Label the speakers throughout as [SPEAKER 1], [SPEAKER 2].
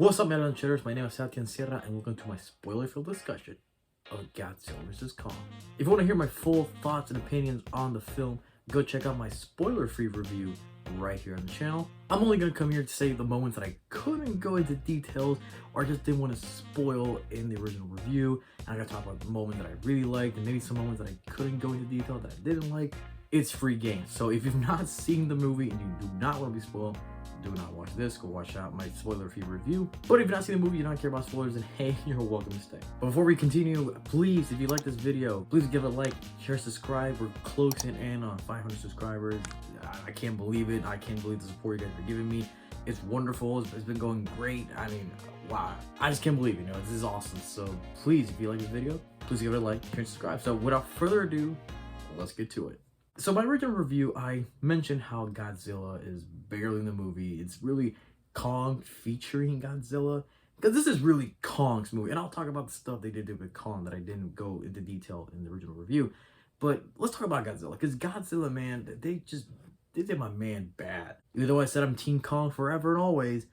[SPEAKER 1] What's up, man? Cheddars? My name is Sebastián, and welcome to my spoiler-filled discussion of Godzilla vs. Kong. If you want to hear my full thoughts and opinions on the film, go check out my spoiler-free review right here on the channel. I'm only going to come here to say the moments that I couldn't go into details or just didn't want to spoil in the original review. And I'm going to talk about the moment that I really liked and maybe some moments that I couldn't go into detail that I didn't like. It's free game. So if you've not seen the movie and you do not want to be spoiled, do not watch this. Go watch out my spoiler-free review. But if you've not seen the movie, you don't care about spoilers, then hey, you're welcome to stay. But before we continue, please, if you like this video, please give it a like, share, subscribe. We're closing in on 500 subscribers. I can't believe it. I can't believe the support you guys are giving me. It's wonderful. It's been going great. I mean, wow. I just can't believe it. You know, this is awesome. So please, if you like this video, please give it a like, share, and subscribe. So without further ado, let's get to it. So my original review, I mentioned how Godzilla is barely in the movie. It's really Kong featuring Godzilla. Because this is really Kong's movie. And I'll talk about the stuff they did with Kong that I didn't go into detail in the original review. But let's talk about Godzilla. Because Godzilla, man, they did my man bad. Even though I said I'm Team Kong forever and always,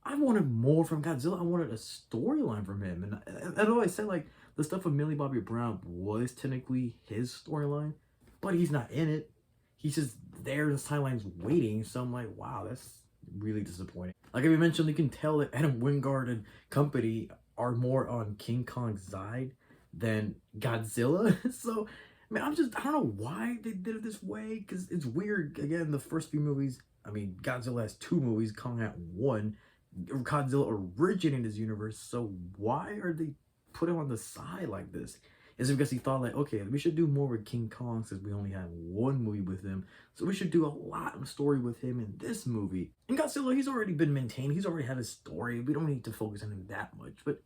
[SPEAKER 1] I wanted more from Godzilla. I wanted a storyline from him. And although I said, like, the stuff with Millie Bobby Brown was technically his storyline, but he's not in it. He's just there in the sidelines waiting. So I'm like, wow, that's really disappointing. Like I mentioned, you can tell that Adam Wingard and company are more on King Kong's side than Godzilla. So, man, I don't know why they did it this way. Because it's weird. Again, the first few movies, I mean, Godzilla has 2 movies, Kong had 1. Godzilla originated this universe. So why are they put him on the side like this? Is it because he thought, like, okay, we should do more with King Kong since we only had 1 movie with him. So we should do a lot of story with him in this movie. And Godzilla, he's already been maintained. He's already had his story. We don't need to focus on him that much. But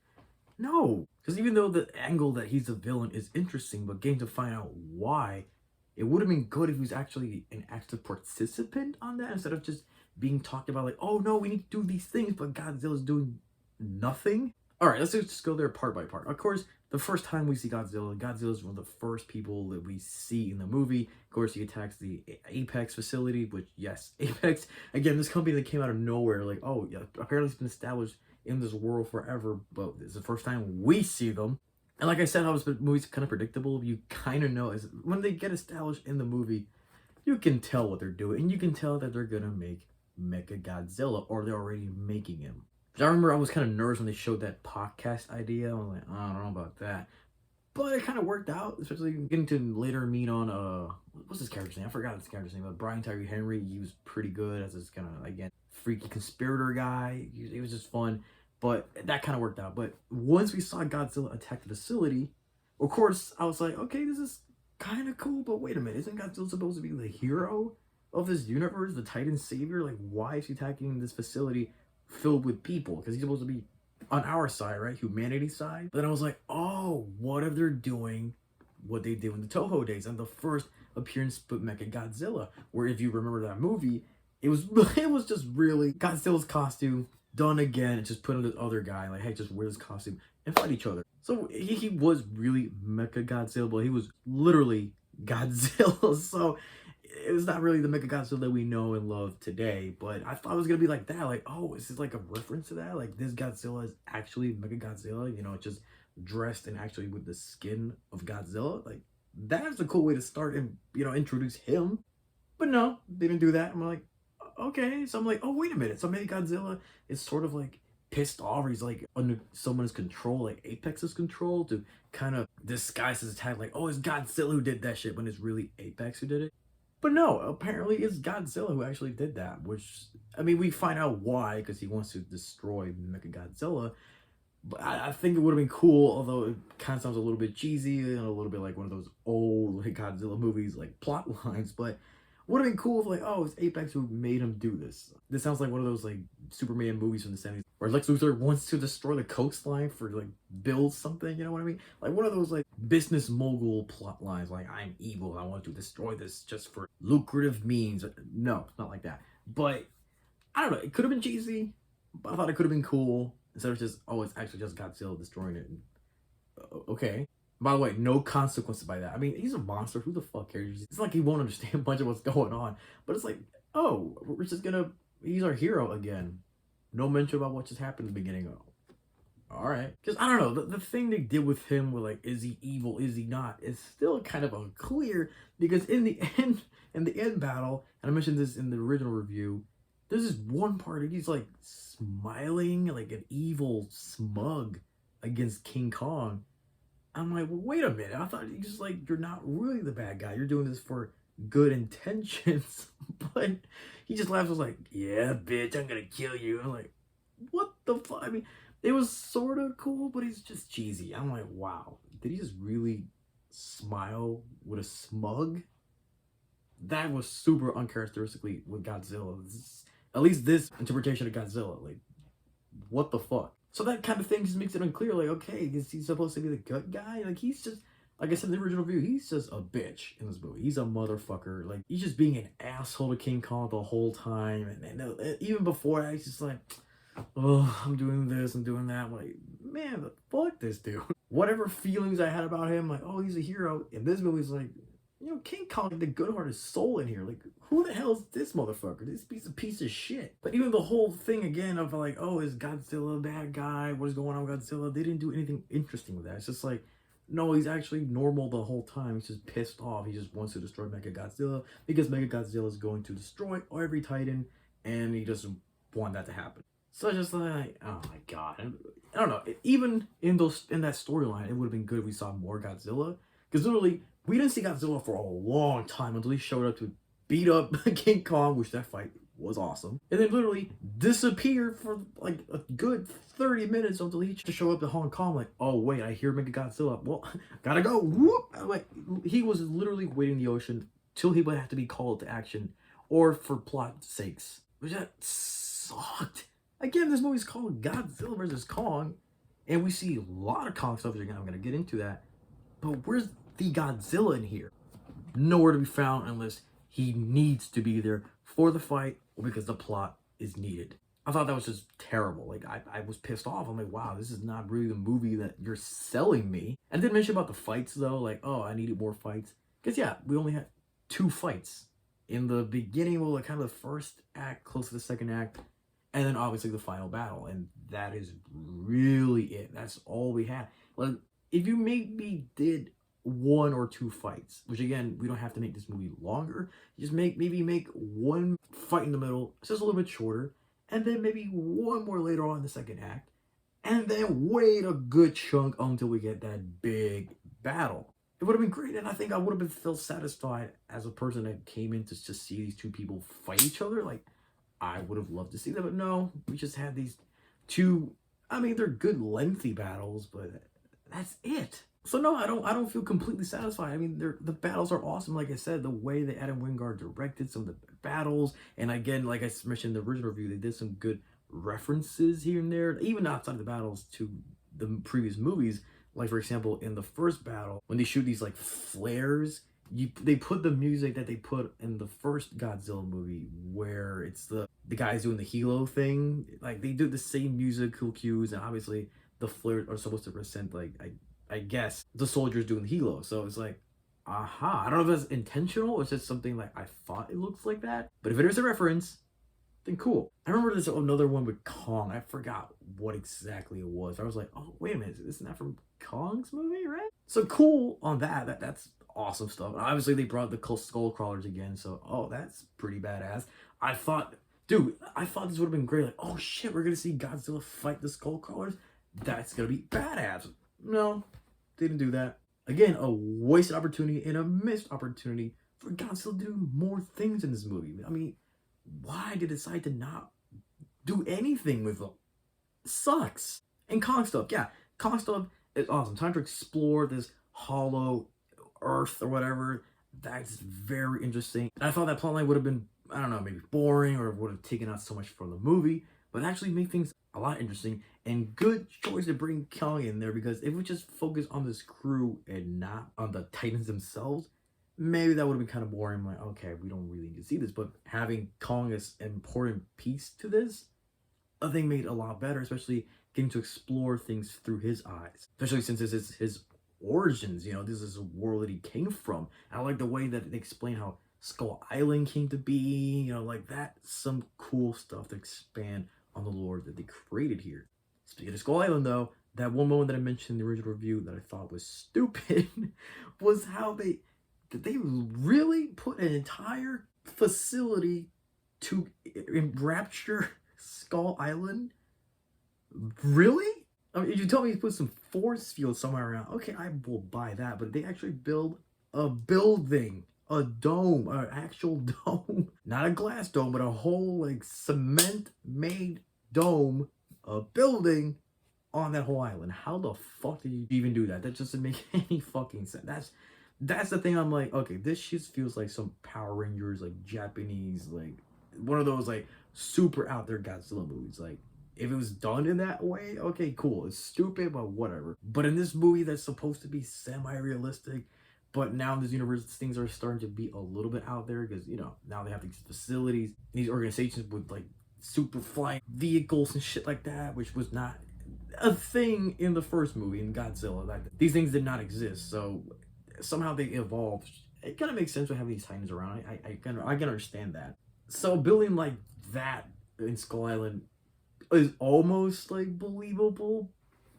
[SPEAKER 1] no. Because even though the angle that he's a villain is interesting, but getting to find out why, it would have been good if he was actually an active participant on that instead of just being talked about like, oh no, we need to do these things, but Godzilla's doing nothing. All right, let's just go there part by part. Of course, the first time we see Godzilla, Godzilla is one of the first people that we see in the movie. Of course, he attacks the Apex facility, which, yes, Apex, again, this company that came out of nowhere, like, oh, yeah, apparently it's been established in this world forever, but it's the first time we see them. And like I said, how the movie's kind of predictable. You kind of know, when they get established in the movie, you can tell what they're doing, and you can tell that they're going to make Mecha Godzilla, or they're already making him. I remember I was kind of nervous when they showed that podcast idea. I was like, I don't know about that. But it kind of worked out, especially getting to later meet on, what's his character's name? I forgot his character's name, but Brian Tyree Henry, he was pretty good as this kind of, again, freaky conspirator guy. It was just fun, but that kind of worked out. But once we saw Godzilla attack the facility, of course, I was like, okay, this is kind of cool, but wait a minute, isn't Godzilla supposed to be the hero of this universe, the Titan savior? Like, why is he attacking this facility filled with people? Because he's supposed to be on our side, right? Humanity's side. But then I was like, oh, what if they're doing what they did in the Toho days and the first appearance with Mecha Godzilla, where if you remember that movie, it was just really Godzilla's costume done again and just put on this other guy, like, hey, just wear this costume and fight each other. So he was really Mecha Godzilla, but he was literally Godzilla. So it was not really the Mecha Godzilla that we know and love today, but I thought it was gonna be like that. Like, oh, is this like a reference to that? Like, this Godzilla is actually Mecha Godzilla, you know, just dressed and actually with the skin of Godzilla. Like, that's a cool way to start and, you know, introduce him. But no, they didn't do that. I'm like, okay. So I'm like, oh, wait a minute. So maybe Godzilla is sort of like pissed off, or he's like under someone's control, like Apex's control, to kind of disguise his attack. Like, oh, it's Godzilla who did that shit, when it's really Apex who did it. But no, apparently it's Godzilla who actually did that, which, I mean, we find out why, because he wants to destroy Mecha Godzilla. But I think it would have been cool, although it kind of sounds a little bit cheesy and a little bit like one of those old like Godzilla movies, like plot lines. But would have been cool if, like, oh, it's Apex who made him do this. This sounds like one of those like Superman movies from the 70s, where Lex Luthor wants to destroy the coastline for like build something, you know what I mean? Like one of those like business mogul plot lines, like, I'm evil, I want to destroy this just for lucrative means. No, not like that. But I don't know, it could have been cheesy, but I thought it could have been cool instead of just, oh, it's actually just Godzilla destroying it. Okay. By the way, no consequences by that. I mean, he's a monster. Who the fuck cares? It's like he won't understand much of what's going on. But it's like, oh, we're just gonna, he's our hero again. No mention about what just happened in the beginning. Oh, all right. Because I don't know, the thing they did with him with like, is he evil? Is he not? It's still kind of unclear because in the end battle, and I mentioned this in the original review, there's this one part he's like smiling like an evil smug against King Kong. I'm like, well, wait a minute. I thought you just like you're not really the bad guy. You're doing this for good intentions. But he just laughs. Was like, yeah, bitch, I'm gonna kill you. I'm like, what the fuck? I mean, it was sort of cool, but he's just cheesy. I'm like, wow, did he just really smile with a smug? That was super uncharacteristically with Godzilla. At least this interpretation of Godzilla, like, what the fuck? So that kind of thing just makes it unclear. Like, okay, is he supposed to be the good guy? Like, he's just, like I said in the original view, he's just a bitch in this movie. He's a motherfucker. Like, he's just being an asshole to King Kong the whole time. And even before that, he's just like, oh, I'm doing this, I'm doing that. I'm like, man, fuck this dude. Whatever feelings I had about him, like, oh, he's a hero. In this movie, it's like, you know, King Kong, the good-hearted soul in here. Like, who the hell is this motherfucker? This piece of shit. But even the whole thing again of like, oh, is Godzilla a bad guy? What is going on with Godzilla? They didn't do anything interesting with that. It's just like, no, he's actually normal the whole time. He's just pissed off. He just wants to destroy Mechagodzilla because Mechagodzilla is going to destroy every Titan, and he doesn't want that to happen. So I just like, oh my god. I don't know. Even in that storyline, it would have been good if we saw more Godzilla. Because literally, we didn't see Godzilla for a long time until he showed up to beat up King Kong, which that fight was awesome. And then literally disappeared for like a good 30 minutes until he just showed up to Hong Kong like, oh wait, I hear Godzilla. Well, gotta go. Whoop! Like, he was literally waiting in the ocean till he would have to be called to action or for plot sakes. Which that sucked. Again, this movie's called Godzilla vs. Kong, and we see a lot of Kong stuff. Again, I'm gonna get into that. But where's the Godzilla in here? Nowhere to be found unless he needs to be there for the fight or because the plot is needed. I thought that was just terrible. Like, I was pissed off. I'm like, wow, this is not really the movie that you're selling me. I did mention about the fights, though. Like, oh, I needed more fights. Because, yeah, we only had 2 fights. In the beginning, well, like, kind of the first act, close to the second act, and then obviously the final battle. And that is really it. That's all we had. Like, if you maybe did 1 or 2 fights, which again, we don't have to make this movie longer. Just maybe make 1 fight in the middle, just a little bit shorter, and then maybe 1 more later on in the second act, and then wait a good chunk until we get that big battle. It would have been great, and I think I would have been felt satisfied as a person that came in to just see these 2 people fight each other. Like, I would have loved to see that, but no, we just had these 2. I mean, they're good lengthy battles, but that's it. So no, I don't feel completely satisfied. I mean, the battles are awesome. Like I said, the way that Adam Wingard directed some of the battles, and again, like I mentioned in the original review, they did some good references here and there, even outside of the battles, to the previous movies. Like, for example, in the first battle, when they shoot these like flares, they put the music that they put in the first Godzilla movie, where it's the guys doing the helo thing. Like, they do the same musical cues, and obviously the flares are supposed to represent, like, I guess, the soldiers doing the helo. So it's like, aha. I don't know if that's intentional or it's just something like I thought it looks like that. But if it is a reference, then cool. I remember there's another one with Kong. I forgot what exactly it was. I was like, oh, wait a minute. Isn't that from Kong's movie, right? So cool on that. That's awesome stuff. And obviously, they brought the skull crawlers again. So, oh, that's pretty badass. I thought this would have been great. Like, oh, shit, we're going to see Godzilla fight the skull crawlers. That's going to be badass. No, didn't do that. Again, a wasted opportunity and a missed opportunity for Godzilla to do more things in this movie. I mean, why did they decide to not do anything with them? It sucks. And Kong stuff, yeah. Kong stuff is awesome. Time to explore this hollow earth or whatever. That's very interesting. And I thought that plotline would have been, I don't know, maybe boring or would have taken out so much from the movie, but actually make things a lot interesting, and good choice to bring Kong in there, because if we just focus on this crew and not on the Titans themselves, maybe that would have been kind of boring. I'm like, okay, we don't really need to see this, but having Kong as an important piece to this, I think made it a lot better, especially getting to explore things through his eyes, especially since this is his origins. You know, this is a world that he came from. I like the way that they explain how Skull Island came to be, you know, like that, some cool stuff to expand on the lore that they created here. Speaking of Skull Island, though, that one moment that I mentioned in the original review that I thought was stupid was how they really put an entire facility to enrapture Skull Island. Really? I mean, you told me to put some force field somewhere around. Okay, I will buy that, but they actually build a building, a dome, an actual dome, not a glass dome, but a whole like cement-made dome, a building on that whole island. How the fuck did you even do that? That just doesn't make any fucking sense. That's the thing. I'm like, okay, this shit feels like some Power Rangers, like Japanese, like one of those like super out there Godzilla movies. Like if it was done in that way, okay, cool. It's stupid, but whatever. But in this movie that's supposed to be semi-realistic, but now in this universe, things are starting to be a little bit out there because, you know, now they have these facilities, these organizations with like super flying vehicles and shit like that, which was not a thing in the first movie in Godzilla. Like these things did not exist, so somehow they evolved. It kind of makes sense with having these titans around. I can understand that. So building like that in Skull Island is almost like believable,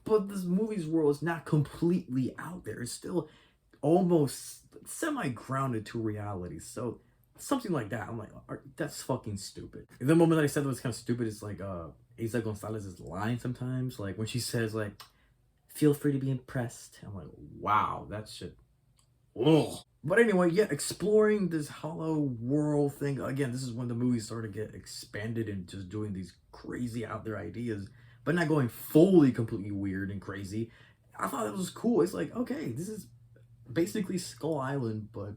[SPEAKER 1] but this movie's world is not completely out there. It's still almost semi-grounded to reality. So something like that, I'm like, that's fucking stupid. And the moment that I said that was kind of stupid is like Isa Gonzalez's line sometimes, like when she says like, "Feel free to be impressed." I'm like, wow, that shit. Ugh. But anyway, yeah, exploring this hollow world thing. Again, this is when the movies started to get expanded and just doing these crazy out there ideas, but not going fully completely weird and crazy. I thought it was cool. It's like, okay, this is basically Skull Island, but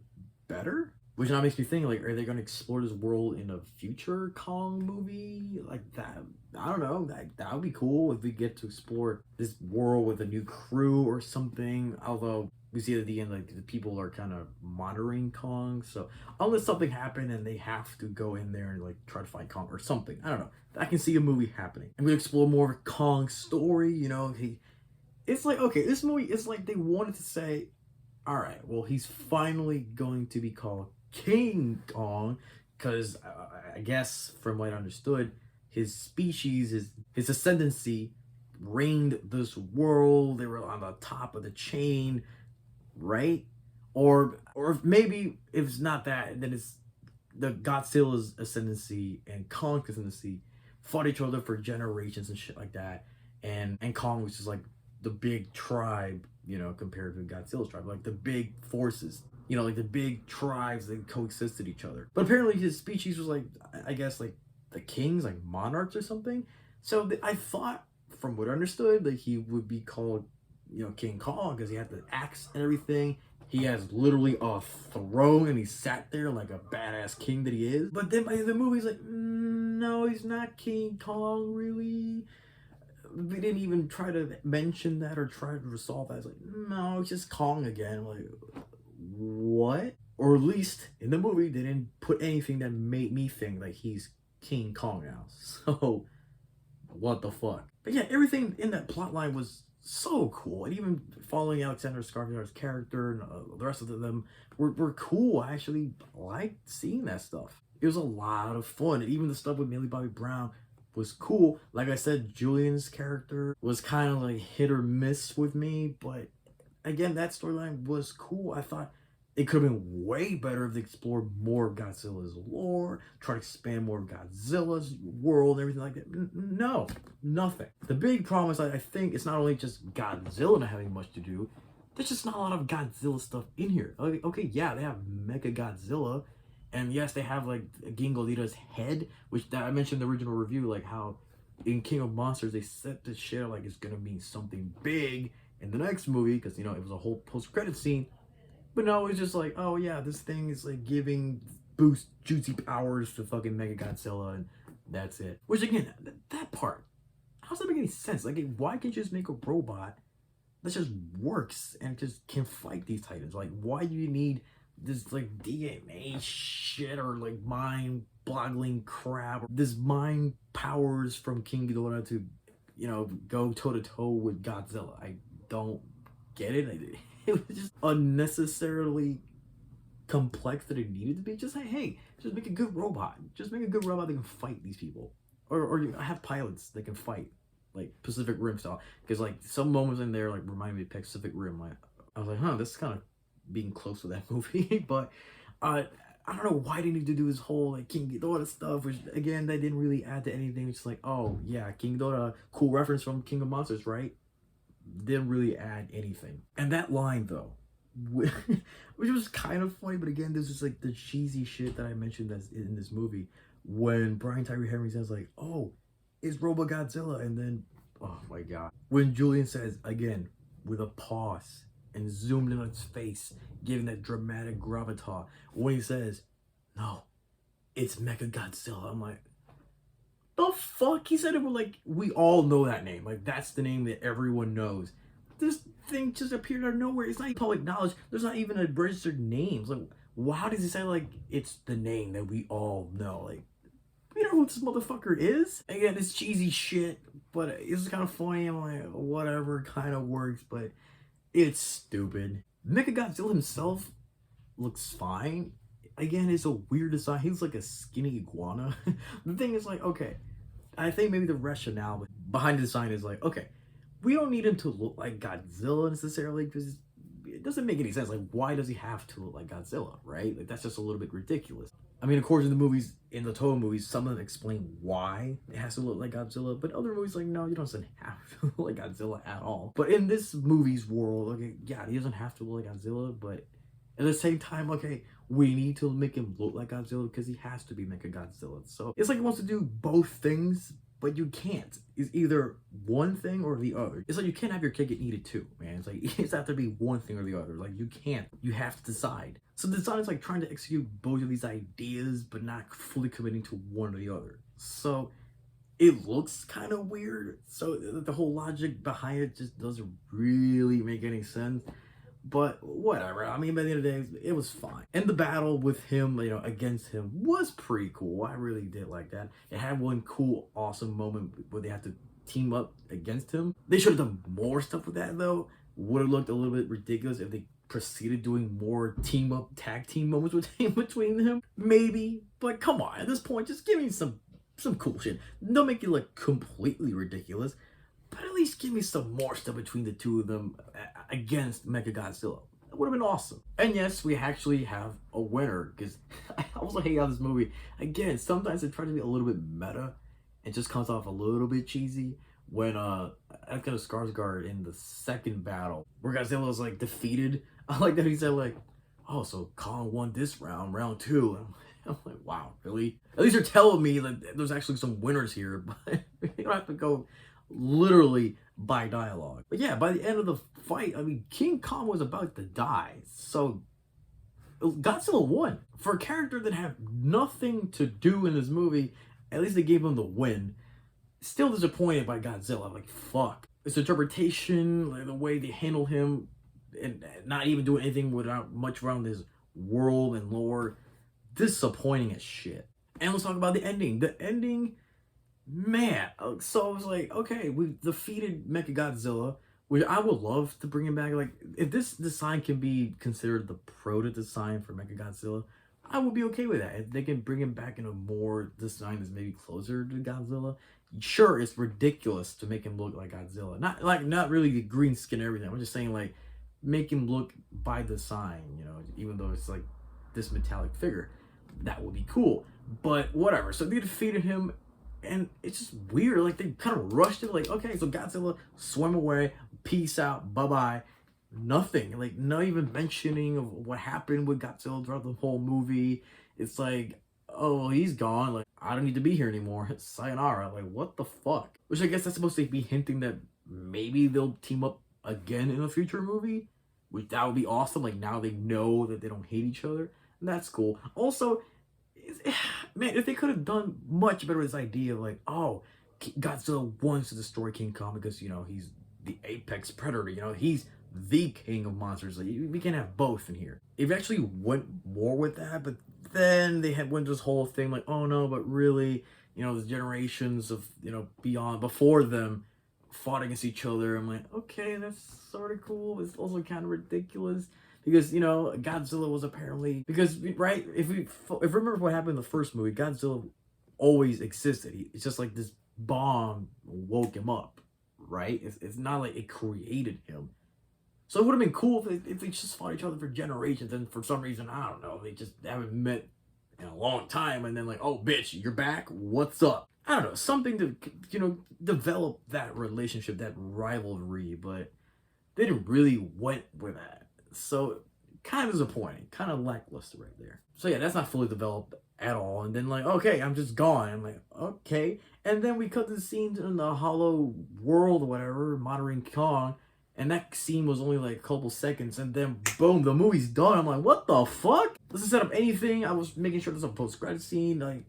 [SPEAKER 1] better. Which now makes me think, like, are they going to explore this world in a future Kong movie? Like that, I don't know. That would be cool if we get to explore this world with a new crew or something. Although we see at the end, like, the people are kind of monitoring Kong. So unless something happened and they have to go in there and, like, try to find Kong or something. I don't know. I can see a movie happening. And we explore more of Kong's story, you know. It's like, okay, this movie is like they wanted to say, all right, well, he's finally going to be called King Kong, because I guess from what I understood, his species, his ascendancy reigned this world. They were on the top of the chain, right? Or maybe if it's not that, then it's the Godzilla's ascendancy and Kong's ascendancy fought each other for generations and shit like that. And Kong was just like the big tribe, you know, compared to Godzilla's tribe, like the big forces, you know, like the big tribes that coexisted each other. But apparently his species was like, I guess, like the kings, like monarchs or something. So I thought, from what I understood, that he would be called, you know, King Kong because he had the axe and everything. He has literally a throne and he sat there like a badass king that he is. But then by the movie, he's like, no, he's not King Kong, really. They didn't even try to mention that or try to resolve that. It's like, no, it's just Kong again. I'm like, what? Or at least in the movie, they didn't put anything that made me think like he's King Kong now. So, what the fuck? But yeah, everything in that plot line was so cool. And even following Alexander Skarsgård's character and the rest of them were cool. I actually liked seeing that stuff. It was a lot of fun. And even the stuff with Millie Bobby Brown was cool. Like I said, Julian's character was kind of like hit or miss with me, but again, that storyline was cool. I thought it could have been way better if they explored more of Godzilla's lore, try to expand more of Godzilla's world and everything like that. No, nothing. The big problem is I think it's not only just Godzilla not having much to do, there's just not a lot of Godzilla stuff in here. Okay, yeah, they have Mecha Godzilla, and yes, they have like King Ghidorah's head, which I mentioned in the original review, like how in King of Monsters they set this shit up like it's gonna mean something big in the next movie, because, you know, it was a whole post-credit scene. But no, it's just like, oh yeah, this thing is like giving boost juicy powers to fucking Mega Godzilla, and that's it. Which again, that part, how does that make any sense? Like, why can't you just make a robot that just works and just can fight these titans? Like, why do you need this like DNA shit or like mind-boggling crap, or this mind powers from King Ghidorah to, you know, go toe-to-toe with Godzilla? I don't get it. It was just unnecessarily complex that it needed to be. Just like, hey, just make a good robot. Just make a good robot that can fight these people. or you have pilots that can fight like Pacific Rim style. Because like some moments in there like remind me of Pacific Rim. Like I was like, huh, this is kind of being close to that movie. But I don't know why they need to do this whole like King Ghidorah stuff, which again they didn't really add to anything. It's like, oh yeah, King Ghidorah, cool reference from King of Monsters, right? Didn't really add anything. And that line though, which was kind of funny, but again, this is like the cheesy shit that I mentioned that's in this movie. When Brian Tyree Henry says like, oh, it's Robo Godzilla, and then oh my god, when Julian says again with a pause and zoomed in on its face, giving that dramatic gravitas, when he says, no, it's Mecha Godzilla, I'm like, the fuck? He said it with like, we all know that name. Like, that's the name that everyone knows. This thing just appeared out of nowhere. It's not public knowledge. There's not even a registered name. It's like, how does he say like, it's the name that we all know? Like, you know who this motherfucker is? Again, it's cheesy shit, but it's kind of funny. I'm like, whatever, kind of works, but it's stupid. Mechagodzilla himself looks fine. Again, it's a weird design. He's like a skinny iguana. The thing is like, okay, I think maybe the rationale behind the design is like, okay, we don't need him to look like Godzilla necessarily because it doesn't make any sense. Like, why does he have to look like Godzilla, right? Like, that's just a little bit ridiculous. I mean, of course, in the movies, in the Toho movies, some of them explain why it has to look like Godzilla, but other movies, like, no, you don't have to look like Godzilla at all. But in this movie's world, okay, yeah, he doesn't have to look like Godzilla, but at the same time, okay, we need to make him look like Godzilla because he has to be Mechagodzilla. So it's like he wants to do both things, but you can't. It's either one thing or the other. It's like you can't have your cake and eat it too, man. It's like it's have to be one thing or the other. Like you can't. You have to decide. So the design is like trying to execute both of these ideas, but not fully committing to one or the other. So it looks kind of weird. So the whole logic behind it just doesn't really make any sense. But whatever. I mean, by the end of the day, it was fine. And the battle with him, you know, against him was pretty cool. I really did like that. It had one cool, awesome moment where they had to team up against him. They should have done more stuff with that, though. Would have looked a little bit ridiculous if they proceeded doing more team-up, tag team moments with him, between them. Maybe. But come on, at this point, just give me some cool shit. Don't make it look completely ridiculous. But at least give me some more stuff between the two of them against Mechagodzilla. That would have been awesome. And yes, we actually have a winner, because I also hate how this movie, again, sometimes it tries to be a little bit meta and just comes off a little bit cheesy. When after Skarsgård in the second battle, where Godzilla was like defeated, I like that he said like, oh, so Kong won this round two. I'm like, wow, really? At least you're telling me that there's actually some winners here, but you don't have to go literally by dialogue. But yeah, by the end of the fight, I mean, King Kong was about to die, so Godzilla won. For a character that had nothing to do in this movie, at least they gave him the win. Still disappointed by Godzilla. Like, fuck. His interpretation, like the way they handle him, and not even doing anything without much around his world and lore, disappointing as shit. And let's talk about the ending. The ending, man. So I was like, okay, we defeated Mechagodzilla, which I would love to bring him back. Like, if this design can be considered the proto design for Mechagodzilla, I would be okay with that. If they can bring him back in a more design that's maybe closer to Godzilla. Sure, it's ridiculous to make him look like Godzilla. Not really the green skin and everything. I'm just saying, like, make him look by design, you know, even though it's like this metallic figure. That would be cool. But whatever. So they defeated him, and it's just weird. Like, they kind of rushed it. Like, okay, so Godzilla swam away. Peace out. Bye-bye. Nothing. Like, not even mentioning of what happened with Godzilla throughout the whole movie. It's like, oh, he's gone. Like, I don't need to be here anymore. Sayonara. Like, what the fuck? Which I guess that's supposed to be hinting that maybe they'll team up again in a future movie. Which that would be awesome. Like, now they know that they don't hate each other. And that's cool. Also, man, if they could have done much better with this idea of like, oh, Godzilla wants to destroy King Kong because, you know, he's the apex predator. You know, he's the king of monsters. Like, we can have both in here. If they actually went more with that, but then they went this whole thing like, oh no, but really, you know, the generations of, you know, before them fought against each other. I'm like, okay, that's sort of cool. It's also kind of ridiculous because, you know, Godzilla was apparently, because, right, if remember what happened in the first movie, Godzilla always existed. It's just like this bomb woke him up, right? It's not like it created him. So it would have been cool if they just fought each other for generations, and for some reason, I don't know, they just haven't met in a long time, and then like, oh bitch, you're back, what's up? I don't know, something to, develop that relationship, that rivalry, but they didn't really went with that. So kind of disappointing, kind of lackluster right there. So yeah, that's not fully developed at all. And then like, okay, I'm just gone. I'm like, okay. And then we cut the scenes in the hollow world or whatever, modern Kong, and that scene was only like a couple seconds, and then boom, the movie's done. I'm like, what the fuck? Doesn't set up anything. I was making sure there's a post-credit scene. Like,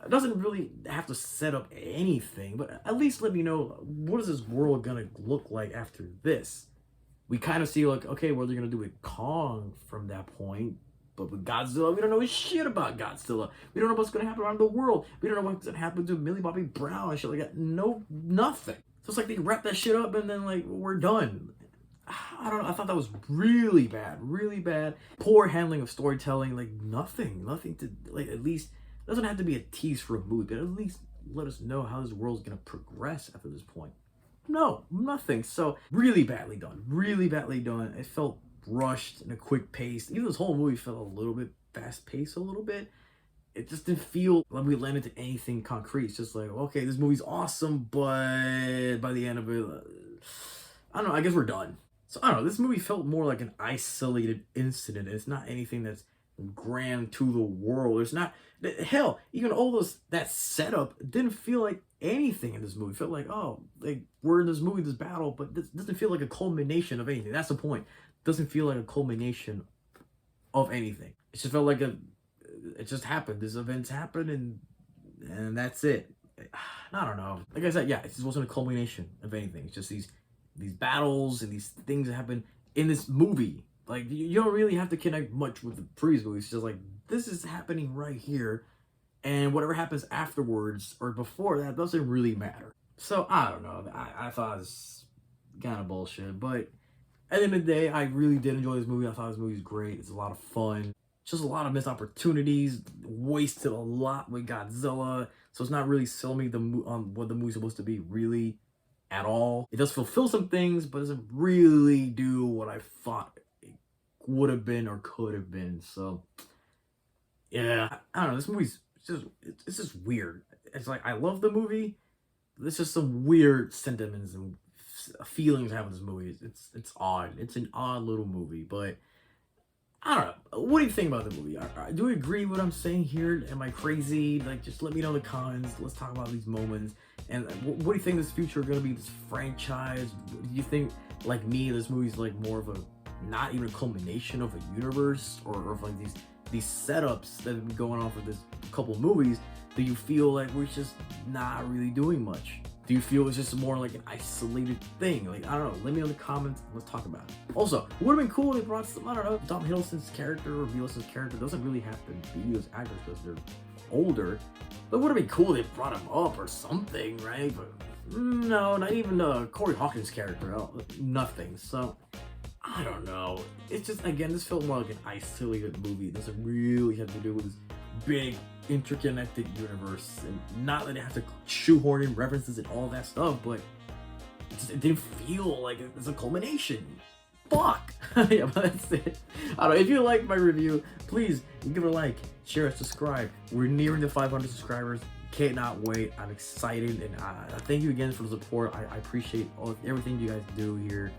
[SPEAKER 1] it doesn't really have to set up anything, but at least let me know, what is this world gonna look like after this? We kind of see like, okay, what they're gonna do with Kong from that point. But with Godzilla, we don't know shit about Godzilla. We don't know what's gonna happen around the world. We don't know what's gonna happen to Millie Bobby Brown and shit like that. No, nothing. So it's like they wrap that shit up and then like, we're done. I don't know. I thought that was really bad. Really bad. Poor handling of storytelling. Like nothing to, like, at least, it doesn't have to be a tease for a movie, but at least let us know how this world's gonna progress after this point. No, nothing. So really badly done. Really badly done. It felt rushed in a quick pace. Even this whole movie felt a little bit fast paced, a little bit. It just didn't feel like we landed to anything concrete. It's just like, okay, this movie's awesome, but by the end of it, I don't know, I guess we're done. So I don't know, this movie felt more like an isolated incident. It's not anything that's grand to the world. It's not, hell, even all those, that setup didn't feel like anything in this movie. It felt like, oh, like we're in this movie, this battle, but this doesn't feel like a culmination of anything. That's the point. It doesn't feel like a culmination of anything. It just felt like it just happened. This events happened and that's it. I don't know. Like I said, yeah, it just wasn't a culmination of anything. It's just these battles and these things that happen in this movie. Like, you don't really have to connect much with the previous movies. It's just like, this is happening right here, and whatever happens afterwards or before that doesn't really matter. So I don't know. I thought it was kind of bullshit, but at the end of the day, I really did enjoy this movie. I thought this movie was great. It's a lot of fun. Just a lot of missed opportunities, wasted a lot with Godzilla. So it's not really selling me on what the movie's supposed to be really at all. It does fulfill some things, but doesn't really do what I thought it would have been or could have been. So yeah, I don't know. This movie's it's just weird. It's like, I love the movie, but there's just some weird sentiments and feelings I have in this movie. It's odd. It's an odd little movie, but I don't know. What do you think about the movie? Do you agree with what I'm saying here? Am I crazy? Like, just let me know in the comments. Let's talk about these moments. And what do you think this future is going to be, this franchise? Do you think, like me, this movie's like more of a, not even a culmination of a universe, or of like these setups that have been going on for this couple movies? Do you feel like we're just not really doing much? Do you feel it's just more like an isolated thing? Like, I don't know. Let me know in the comments. Let's talk about it. Also, it would have been cool if they brought some, I don't know, Tom Hiddleston's character or Beetlejuice's character. Doesn't really have to be those actors because they're older. But it would have been cool if they brought him up or something, right? But no, not even Corey Hawkins' character. Nothing. So, I don't know. It's just, again, this felt more like an isolated movie. It doesn't really have to do with this big interconnected universe, and not that it has to shoehorn in references and all that stuff, but it didn't feel like it's a culmination. Fuck. Yeah, but that's it. I don't know. If you like my review, please give it a like, share it, subscribe. We're nearing the 500 subscribers. Cannot wait. I'm excited, and thank you again for the support. I appreciate everything you guys do here.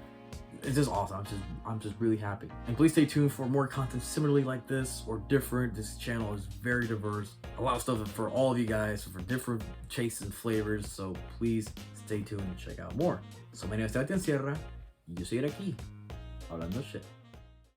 [SPEAKER 1] It's just awesome. I'm just really happy. And please stay tuned for more content similarly like this or different. This channel is very diverse. A lot of stuff for all of you guys, for different tastes and flavors. So please stay tuned and check out more. So my name is Sebastián Productions, y yo seguiré aquí hablando shit.